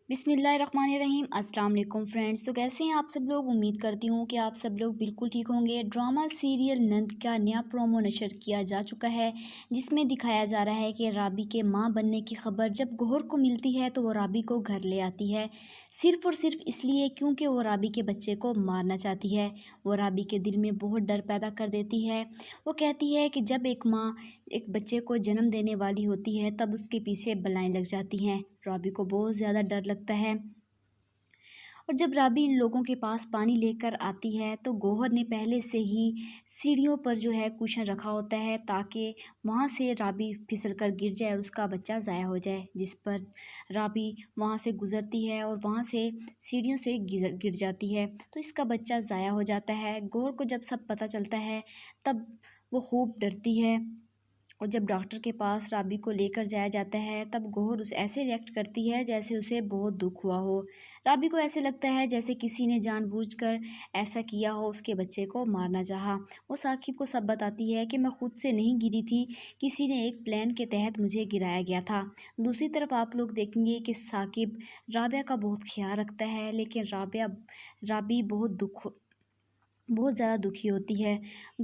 بسم اللہ الرحمن الرحیم۔ السلام علیکم فرینڈز، تو کیسے ہیں آپ سب لوگ؟ امید کرتی ہوں کہ آپ سب لوگ بالکل ٹھیک ہوں گے۔ ڈرامہ سیریل نند کا نیا پرومو نشر کیا جا چکا ہے، جس میں دکھایا جا رہا ہے کہ رابی کے ماں بننے کی خبر جب گوہر کو ملتی ہے تو وہ رابی کو گھر لے آتی ہے، صرف اور صرف اس لیے کیونکہ وہ رابی کے بچے کو مارنا چاہتی ہے۔ وہ رابی کے دل میں بہت ڈر پیدا کر دیتی ہے۔ وہ کہتی ہے کہ جب ایک ماں ایک بچے کو جنم دینے والی ہوتی ہے تب اس کے پیچھے بلائیں لگ جاتی ہیں۔ رابی کو بہت زیادہ ڈر لگتا ہے، اور جب رابی ان لوگوں کے پاس پانی لے کر آتی ہے تو گوہر نے پہلے سے ہی سیڑھیوں پر جو ہے کوشن رکھا ہوتا ہے تاکہ وہاں سے رابی پھسل کر گر جائے اور اس کا بچہ ضائع ہو جائے، جس پر رابی وہاں سے گزرتی ہے اور وہاں سے سیڑھیوں سے گر جاتی ہے تو اس کا بچہ ضائع ہو جاتا ہے۔ گوہر کو جب سب پتہ چلتا ہے تب وہ خوب ڈرتی ہے، اور جب ڈاکٹر کے پاس رابی کو لے کر جایا جاتا ہے تب گوہر اسے ایسے ریئیکٹ کرتی ہے جیسے اسے بہت دکھ ہوا ہو۔ رابی کو ایسے لگتا ہے جیسے کسی نے جان بوجھ کر ایسا کیا ہو، اس کے بچے کو مارنا چاہا۔ وہ ثاقب کو سب بتاتی ہے کہ میں خود سے نہیں گری تھی، کسی نے ایک پلان کے تحت مجھے گرایا گیا تھا۔ دوسری طرف آپ لوگ دیکھیں گے کہ ثاقب رابعہ کا بہت خیال رکھتا ہے، لیکن رابی بہت زیادہ دکھی ہوتی ہے۔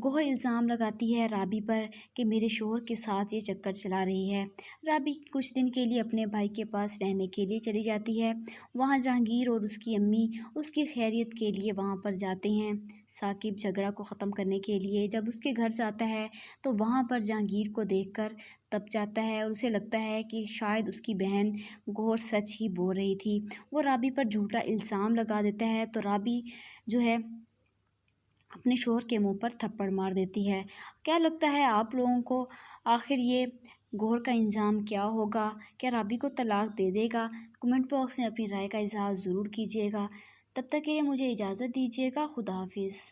گوہر الزام لگاتی ہے رابی پر کہ میرے شوہر کے ساتھ یہ چکر چلا رہی ہے۔ رابی کچھ دن کے لیے اپنے بھائی کے پاس رہنے کے لیے چلی جاتی ہے۔ وہاں جہانگیر اور اس کی امی اس کی خیریت کے لیے وہاں پر جاتے ہیں۔ ثاقب جھگڑا کو ختم کرنے کے لیے جب اس کے گھر جاتا ہے تو وہاں پر جہانگیر کو دیکھ کر تپ جاتا ہے، اور اسے لگتا ہے کہ شاید اس کی بہن گوہر سچ ہی بول رہی تھی۔ وہ رابی پر جھوٹا الزام لگا دیتا ہے تو رابی جو ہے اپنے شوہر کے منہ پر تھپڑ مار دیتی ہے۔ کیا لگتا ہے آپ لوگوں کو، آخر یہ گوہر کا انجام کیا ہوگا؟ کیا رابی کو طلاق دے دے گا؟ کمنٹ باکس میں اپنی رائے کا اظہار ضرور کیجیے گا۔ تب تک کے لیے مجھے اجازت دیجیے گا۔ خدا حافظ۔